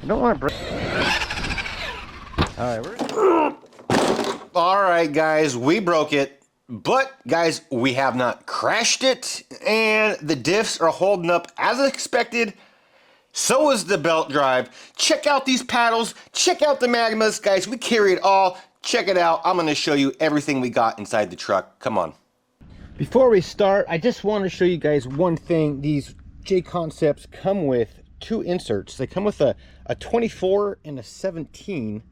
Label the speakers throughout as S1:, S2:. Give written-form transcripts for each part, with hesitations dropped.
S1: I don't want to break. All right, guys, we broke it. But, guys, we have not crashed it. And the diffs are holding up as expected. So is the belt drive. Check out these paddles. Check out the Magmas. Guys, we carry it all. Check it out. I'm going to show you everything we got inside the truck. Come on. Before we start, I just want to show you guys one thing. These J Concepts come with two inserts. They come with a 24 and a 17.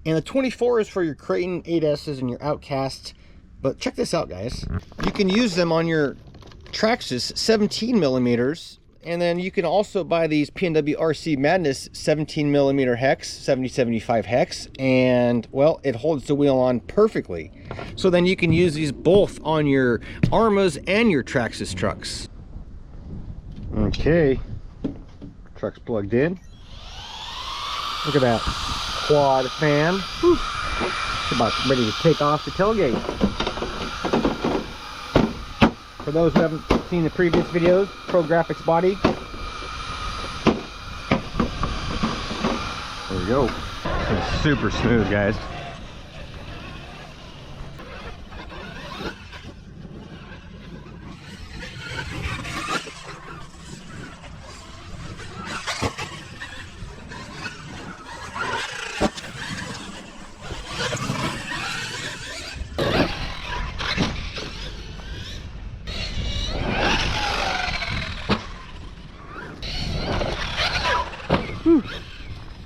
S1: And the 24 is for your Creighton 8S's and your Outcasts. But check this out, guys. You can use them on your Traxxas 17 millimeters. And then you can also buy these Pnwrcmadness 17 millimeter hex, 7075 hex. And, well, it holds the wheel on perfectly. So then you can use these both on your Armas and your Traxxas trucks. Okay. Truck's plugged in. Look at that quad fan. Whew. It's about ready to take off the tailgate. For those who haven't seen the previous videos, Pro Graphics body. There we go. It's super smooth, guys.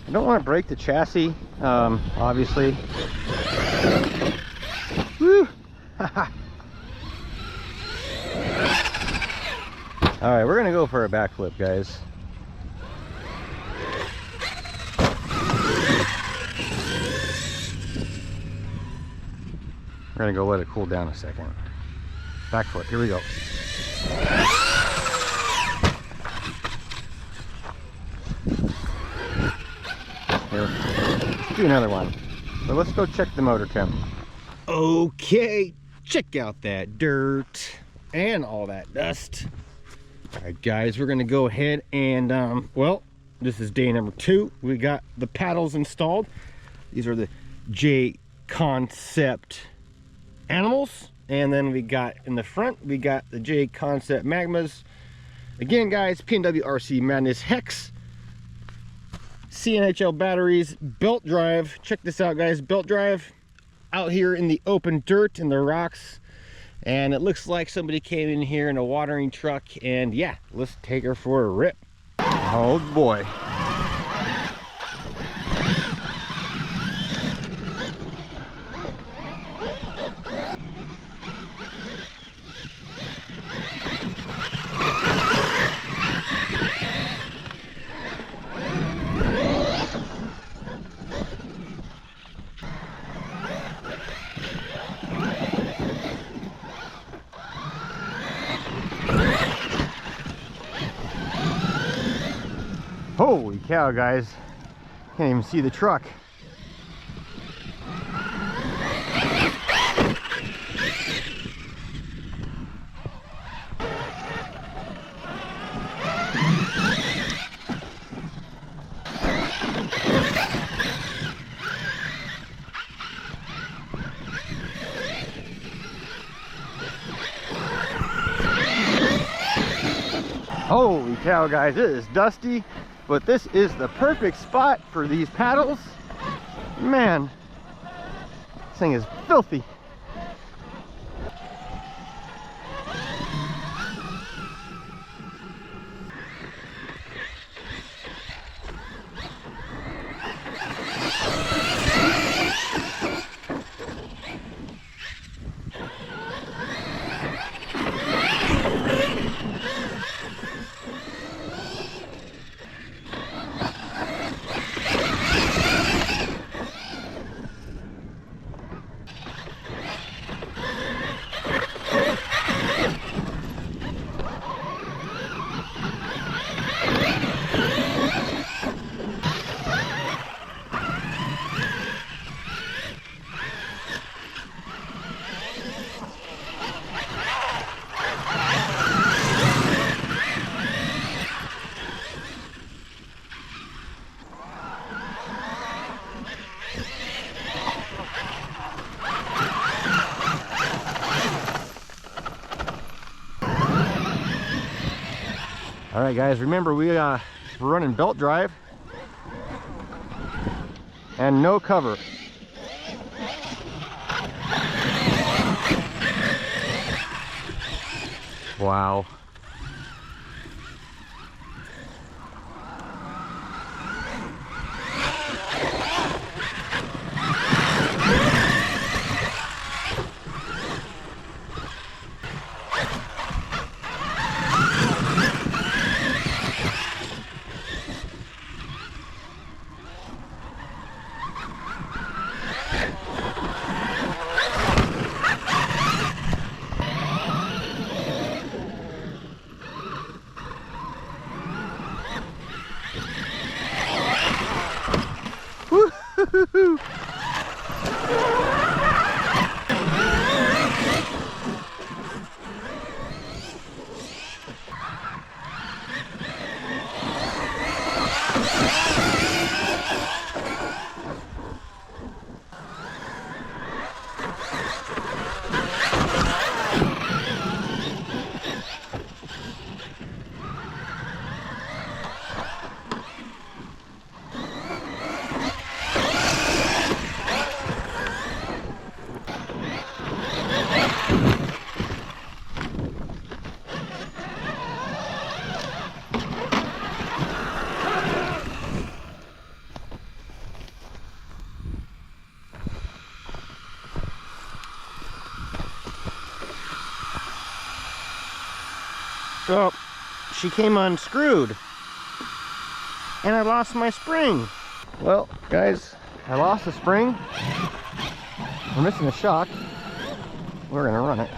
S1: I don't want to break the chassis, obviously. Woo! Alright, we're gonna go for a backflip, guys. We're gonna go let it cool down a second. Backflip, here we go. Let's do another one. So let's go check the motor temp. Okay, check out that dirt and all that dust. All right, guys, we're gonna go ahead and well, this is day number 2. We got the paddles installed. These are the J Concept animals, and then we got in the front we got the J Concept Magmas. Again, guys, Pnwrcmadness hex. CNHL batteries, belt drive. Check this out, guys. Belt drive out here in the open dirt and the rocks. And it looks like somebody came in here in a watering truck. And yeah, let's take her for a rip. Oh boy. Holy cow, guys. Can't even see the truck. Holy cow, guys, it is dusty. But this is the perfect spot for these paddles. Man, this thing is filthy. All right, guys, remember we're running belt drive and no cover. Wow. Woo-hoo-hoo-hoo. Oh, she came unscrewed and I lost my spring. Well, guys, I lost the spring. We're missing a shock. We're gonna run it.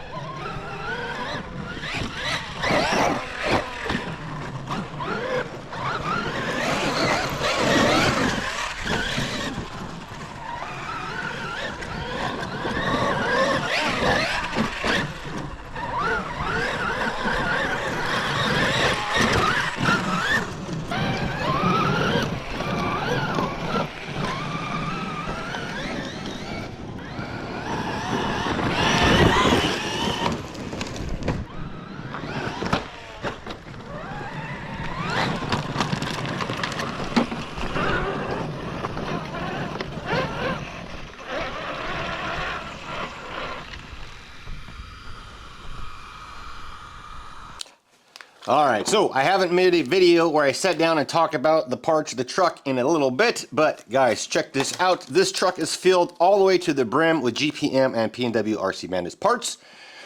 S1: Alright, so I haven't made a video where I sat down and talk about the parts of the truck in a little bit, but guys, check this out. This truck is filled all the way to the brim with GPM and Pnwrc Madness parts.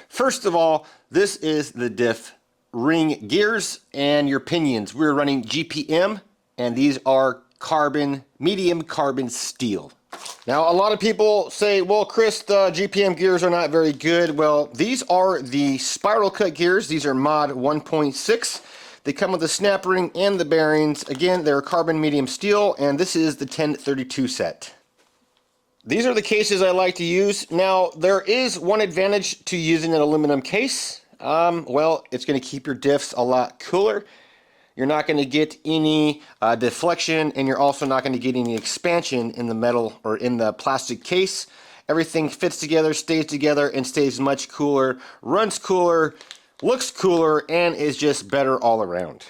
S1: First of all, this is the diff ring gears and your pinions. We're running GPM, and these are carbon, medium carbon steel. Now, a lot of people say, well, Chris, the GPM gears are not very good. Well, these are the spiral cut gears. These are mod 1.6. They come with the snap ring and the bearings. Again, they're carbon medium steel, and this is the 1032 set. These are the cases I like to use. Now, there is one advantage to using an aluminum case. Well, it's going to keep your diffs a lot cooler. You're not going to get any deflection, and you're also not going to get any expansion in the metal or in the plastic case. Everything fits together, and stays much cooler, runs cooler, looks cooler, and is just better all around.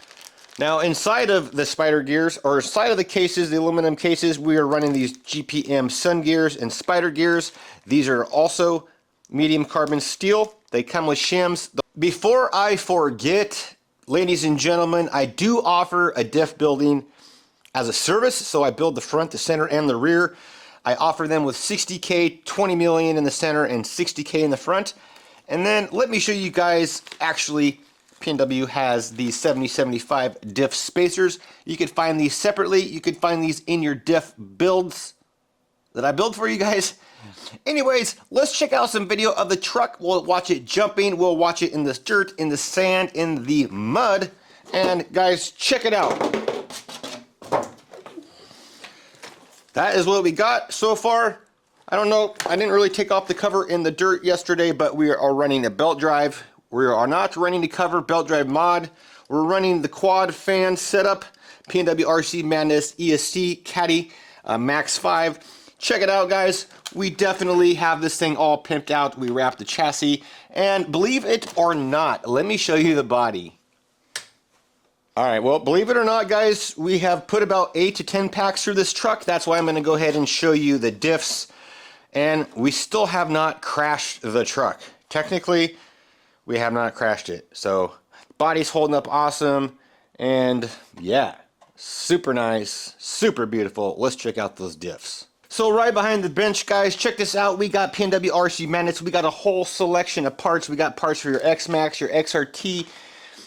S1: Now, inside of the spider gears, or inside of the cases, the aluminum cases, we are running these GPM sun gears and spider gears. These are also medium carbon steel. They come with shims. Before I forget, ladies and gentlemen, I do offer a diff building as a service. So I build the front, the center, and the rear. I offer them with 60K, 20 million in the center, and 60K in the front. And then let me show you guys, actually, P&W has these 70-75 diff spacers. You can find these separately. You can find these in your diff builds that I build for you guys. Anyways, let's check out some video of the truck. We'll watch it jumping. We'll watch it in the dirt, in the sand, in the mud. And guys, check it out. That is what we got so far. I don't know, I didn't really take off the cover in the dirt yesterday, but we are running a belt drive. We are not running the cover belt drive mod. We're running the quad fan setup, Pnwrc Madness ESC Caddy Max 5. Check it out, guys. We definitely have this thing all pimped out. We wrapped the chassis, and believe it or not, let me show you the body. All right, well, believe it or not, guys, we have put about 8 to 10 packs through this truck. That's why I'm going to go ahead and show you the diffs. And we still have not crashed the truck. Technically, we have not crashed it. So, body's holding up awesome. And yeah, super nice, super beautiful. Let's check out those diffs. So right behind the bench, guys, check this out. We got Pnwrcmadness. We got a whole selection of parts. We got parts for your Xmaxx, your Xrt,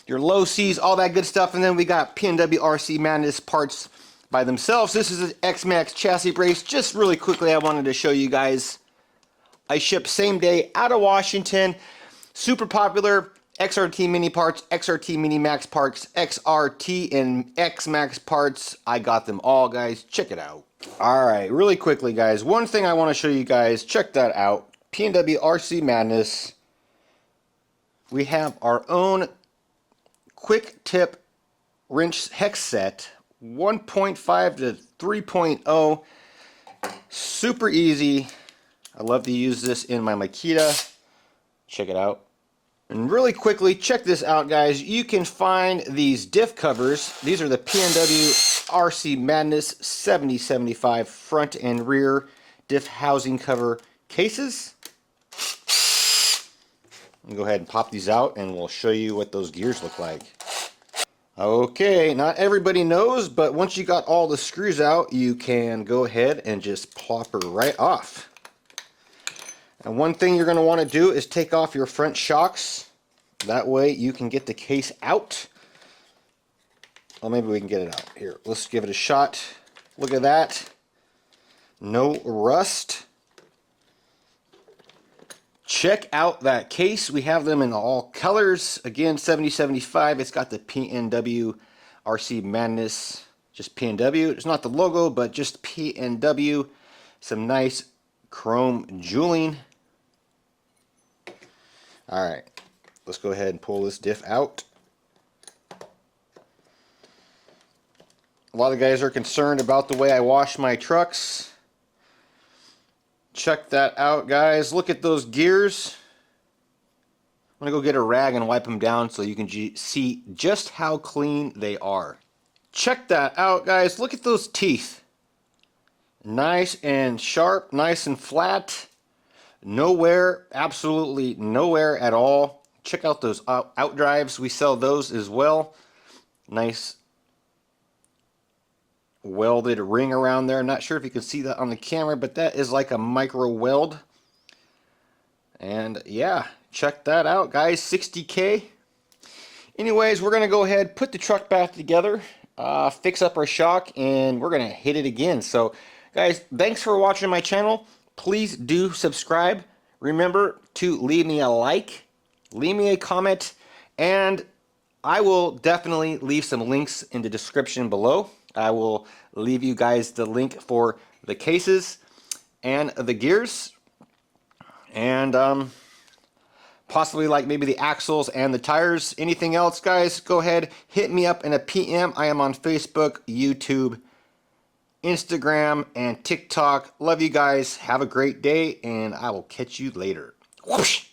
S1: your low Cs, all that good stuff. And then we got Pnwrcmadness parts by themselves. This is an Xmaxx chassis brace. Just really quickly, I wanted to show you guys. I ship same day out of Washington. Super popular XRT mini parts, XRT mini max parts, XRT and Xmaxx parts. I got them all, guys. Check it out. All right, really quickly, guys. One thing I want to show you guys. Check that out. Pnwrcmadness. We have our own quick tip wrench hex set, 1.5 to 3.0. Super easy. I love to use this in my Makita. Check it out. And really quickly, check this out, guys. You can find these diff covers. These are the Pnwrcmadness 7075 front and rear diff housing cover cases. I'll go ahead and pop these out and we'll show you what those gears look like. Okay, not everybody knows, but once you got all the screws out, you can go ahead and just plop her right off. And one thing you're going to want to do is take off your front shocks. That way you can get the case out. Well, maybe we can get it out. Here, let's give it a shot. Look at that. No rust. Check out that case. We have them in all colors. Again, 7075. It's got the Pnwrcmadness. Just PNW. It's not the logo, but just PNW. Some nice chrome jeweling. Alright, let's go ahead and pull this diff out. A lot of guys are concerned about the way I wash my trucks. Check that out, guys. Look at those gears. I'm going to go get a rag and wipe them down so you can see just how clean they are. Check that out, guys. Look at those teeth. Nice and sharp, nice and flat. No wear, absolutely no wear at all. Check out those out drives. We sell those as well. Nice welded ring around there. I'm not sure if you can see that on the camera, but that is like a micro weld. And yeah, check that out, guys. 60K. Anyways, we're gonna go ahead, put the truck back together, fix up our shock, and we're gonna hit it again. So guys, thanks for watching my channel. Please do subscribe. Remember to leave me a like, leave me a comment, and I will definitely leave some links in the description below. I will leave you guys the link for the cases and the gears, and possibly like maybe the axles and the tires. Anything else, guys, go ahead, hit me up in a PM. I am on Facebook, YouTube, Instagram, and TikTok. Love you guys. Have a great day, and I will catch you later. Whoosh!